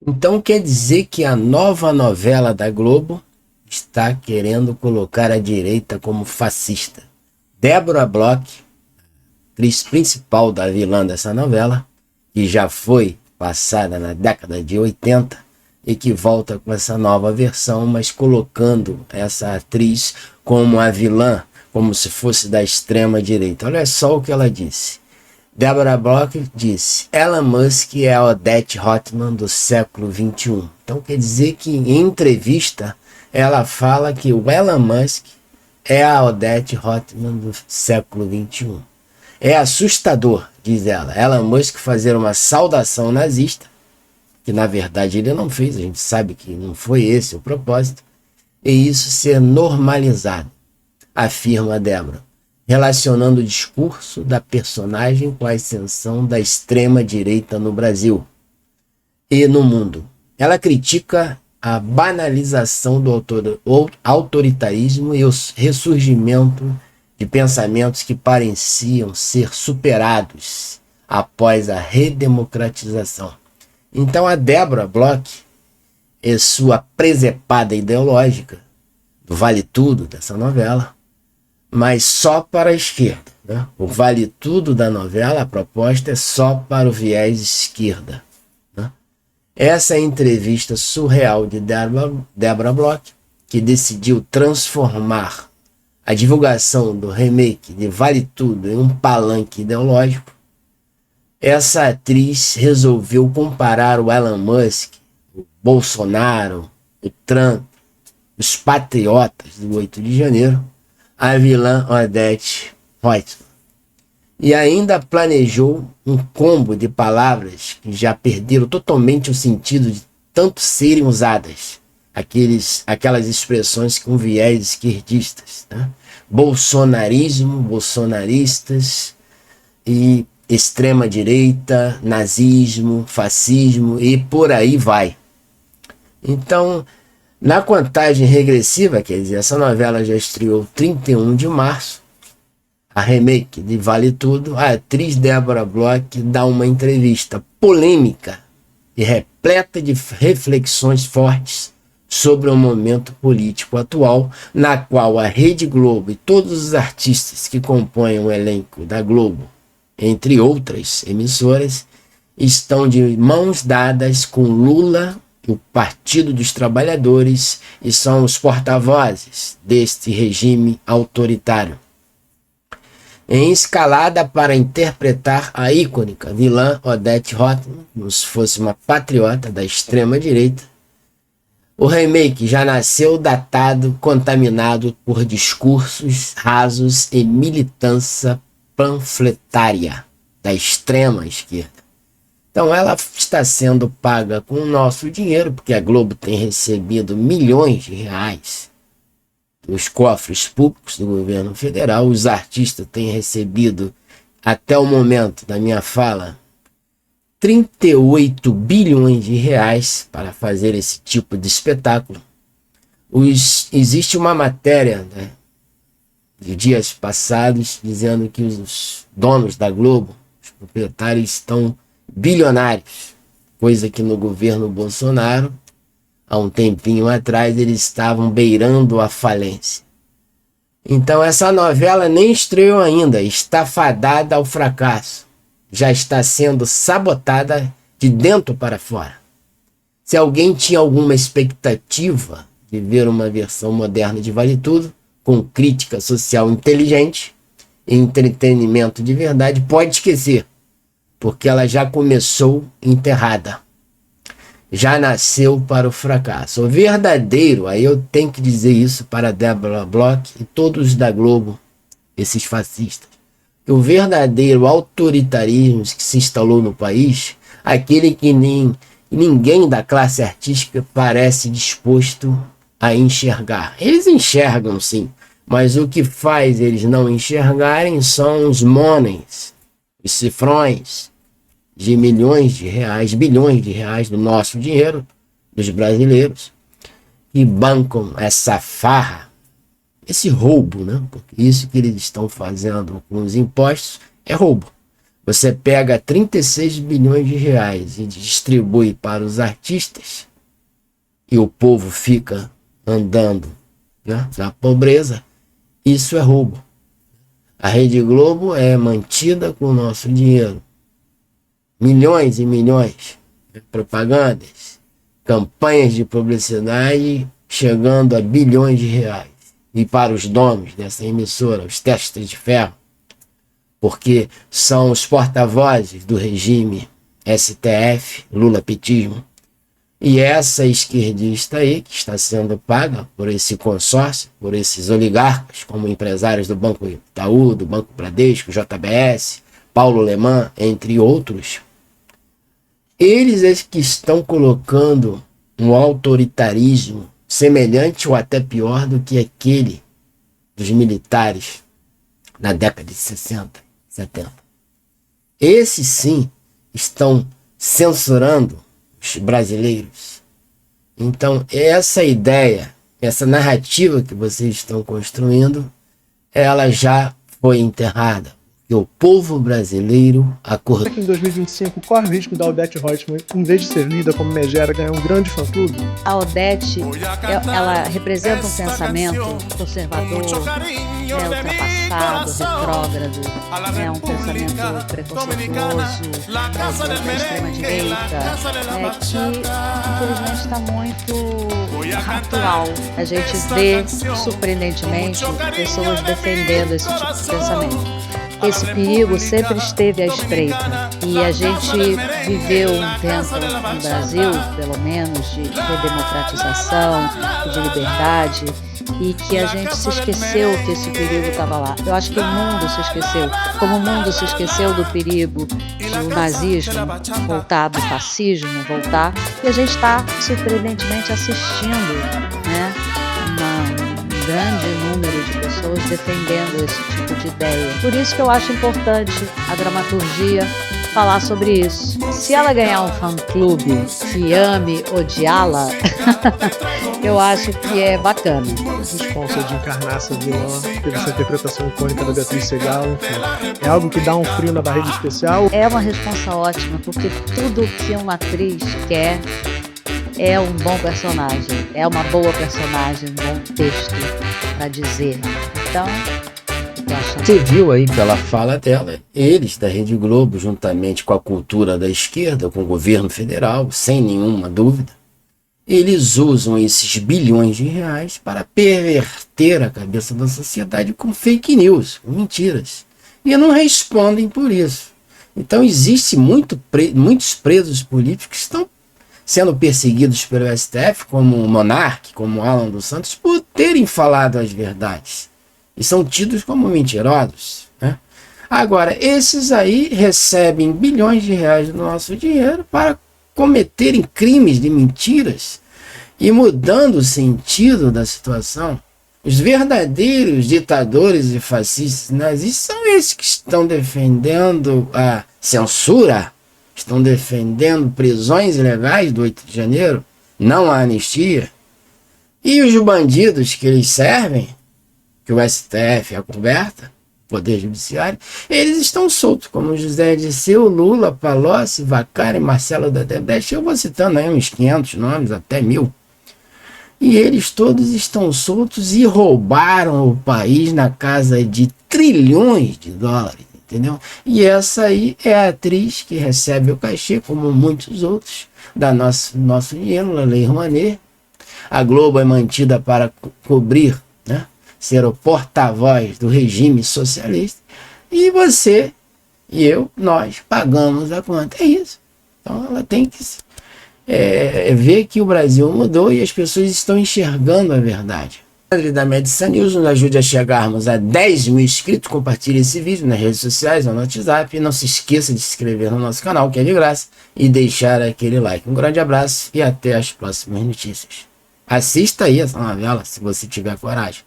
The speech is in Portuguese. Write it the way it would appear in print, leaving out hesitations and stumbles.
Então quer dizer que a nova novela da Globo está querendo colocar a direita como fascista. Débora Bloch, atriz principal da vilã dessa novela, que já foi passada na década de 80 e que volta com essa nova versão, mas colocando essa atriz como a vilã, como se fosse da extrema direita. Olha só o que ela disse. Deborah Bloch disse: Elon Musk é a Odette Roitman do século XXI. Então quer dizer que em entrevista ela fala que o Elon Musk é a Odette Roitman do século XXI. É assustador, diz ela, Elon Musk fazer uma saudação nazista, que na verdade ele não fez, a gente sabe que não foi esse o propósito, e isso ser normalizado, afirma Deborah, relacionando o discurso da personagem com a ascensão da extrema-direita no Brasil e no mundo. Ela critica a banalização do autoritarismo e o ressurgimento de pensamentos que pareciam ser superados após a redemocratização. Então a Deborah Bloch e sua presepada ideológica do Vale Tudo dessa novela, mas só para a esquerda, né? O Vale Tudo da novela, a proposta é só para o viés esquerda, né? Essa é a entrevista surreal de Deborah Bloch, que decidiu transformar a divulgação do remake de Vale Tudo em um palanque ideológico. Essa atriz resolveu comparar o Elon Musk, o Bolsonaro, o Trump, os patriotas do 8 de janeiro, a vilã Odette Roitman. E ainda planejou um combo de palavras que já perderam totalmente o sentido de tanto serem usadas. Aquelas expressões com viés esquerdistas, né? Bolsonarismo, bolsonaristas e extrema-direita, nazismo, fascismo e por aí vai. Então, na contagem regressiva, quer dizer, essa novela já estreou 31 de março, a remake de Vale Tudo, a atriz Deborah Bloch dá uma entrevista polêmica e repleta de reflexões fortes sobre o momento político atual, na qual a Rede Globo e todos os artistas que compõem o elenco da Globo, entre outras emissoras, estão de mãos dadas com Lula, o Partido dos Trabalhadores, e são os porta-vozes deste regime autoritário. Em escalada para interpretar a icônica vilã Odette Roitman, como se fosse uma patriota da extrema-direita, o remake já nasceu datado, contaminado por discursos rasos e militância panfletária da extrema esquerda. Então ela está sendo paga com o nosso dinheiro, porque a Globo tem recebido milhões de reais dos cofres públicos do governo federal. Os artistas têm recebido, até o momento da minha fala, 38 bilhões de reais para fazer esse tipo de espetáculo. Existe uma matéria, né, de dias passados dizendo que os donos da Globo, os proprietários, estão bilionários, coisa que no governo Bolsonaro, há um tempinho atrás, eles estavam beirando a falência. Então essa novela nem estreou ainda, está fadada ao fracasso. Já está sendo sabotada de dentro para fora. Se alguém tinha alguma expectativa de ver uma versão moderna de Vale Tudo, com crítica social inteligente e entretenimento de verdade, pode esquecer, porque ela já começou enterrada. Já nasceu para o fracasso. O verdadeiro, aí eu tenho que dizer isso para Deborah Bloch e todos da Globo, esses fascistas, o verdadeiro autoritarismo que se instalou no país, aquele que ninguém da classe artística parece disposto a enxergar. Eles enxergam sim, mas o que faz eles não enxergarem são os moneys, os cifrões de milhões de reais, bilhões de reais do nosso dinheiro, dos brasileiros, que bancam essa farra, esse roubo, né? Porque isso que eles estão fazendo com os impostos é roubo. você pega 36 bilhões de reais e distribui para os artistas e o povo fica andando, né, na pobreza, isso é roubo. A Rede Globo é mantida com o nosso dinheiro. Milhões e milhões de propagandas, campanhas de publicidade chegando a bilhões de reais. E para os donos dessa emissora, os testes de ferro, porque são os porta-vozes do regime STF, Lula-petismo, e essa esquerdista aí, que está sendo paga por esse consórcio, por esses oligarcas, como empresários do Banco Itaú, do Banco Bradesco, JBS, Paulo Lemann, entre outros, eles é que estão colocando um autoritarismo semelhante ou até pior do que aquele dos militares na década de 60, 70. Esses sim estão censurando os brasileiros. Então, essa ideia, essa narrativa que vocês estão construindo, ela já foi enterrada. E o povo brasileiro acordou. Em 2025, corre o risco da Odete Roitman, em vez de ser lida como megera, ganhar um grande fã-clube? A Odete, ela representa um pensamento conservador, ultrapassado, retrógrado, um pensamento preconceituoso, da extrema-direita, que infelizmente está muito atual. A gente vê, surpreendentemente, pessoas defendendo esse tipo de pensamento. Esse perigo sempre esteve à espreita e a gente viveu um tempo no Brasil, pelo menos, de redemocratização, de liberdade, e que a gente se esqueceu que esse perigo estava lá. Eu acho que o mundo se esqueceu, como o mundo se esqueceu do perigo do nazismo voltar, do fascismo voltar, e a gente está surpreendentemente assistindo, né, um grande número de pessoas defendendo esse tipo de ideia. Por isso que eu acho importante a dramaturgia falar sobre isso. Se ela ganhar um fã-clube que ame odiá-la, eu acho que é bacana. O responsa de encarnar essa vilã, teve essa interpretação icônica da Beatriz Segal, enfim. É algo que dá um frio na barriga especial. É uma resposta ótima, porque tudo que uma atriz quer é um bom personagem, é uma boa personagem, um bom texto para dizer. Então, você viu aí pela fala dela, eles da Rede Globo, juntamente com a cultura da esquerda, com o governo federal, sem nenhuma dúvida, eles usam esses bilhões de reais para perverter a cabeça da sociedade com fake news, com mentiras. E não respondem por isso. Então existe muitos presos políticos que estão sendo perseguidos pelo STF, como o Monark, como o Alan dos Santos, por terem falado as verdades. E são tidos como mentirosos, né? Agora, esses aí recebem bilhões de reais do nosso dinheiro para cometerem crimes de mentiras e mudando o sentido da situação. Os verdadeiros ditadores e fascistas nazis são esses que estão defendendo a censura, estão defendendo prisões ilegais do 8 de janeiro, não a anistia. E os bandidos que eles servem, que o STF é a coberta, Poder Judiciário, eles estão soltos, como José Dirceu, Lula, Palocci, Vacari, Marcelo da Odebrecht. Eu vou citando aí uns 500 nomes, até 1000. E eles todos estão soltos e roubaram o país na casa de trilhões de dólares, entendeu? E essa aí é a atriz que recebe o cachê, como muitos outros, da nosso dinheiro, a Lei Rouanet. A Globo é mantida para cobrir, né, ser o porta-voz do regime socialista, e você e eu, nós pagamos a conta. É isso. Então ela tem que ver que o Brasil mudou e as pessoas estão enxergando a verdade. Da Medicine News, nos ajude a chegarmos a 10 mil inscritos, compartilhe esse vídeo nas redes sociais ou no WhatsApp, e não se esqueça de se inscrever no nosso canal, que é de graça, e deixar aquele like. Um grande abraço e até as próximas notícias. Assista aí essa novela, se você tiver coragem.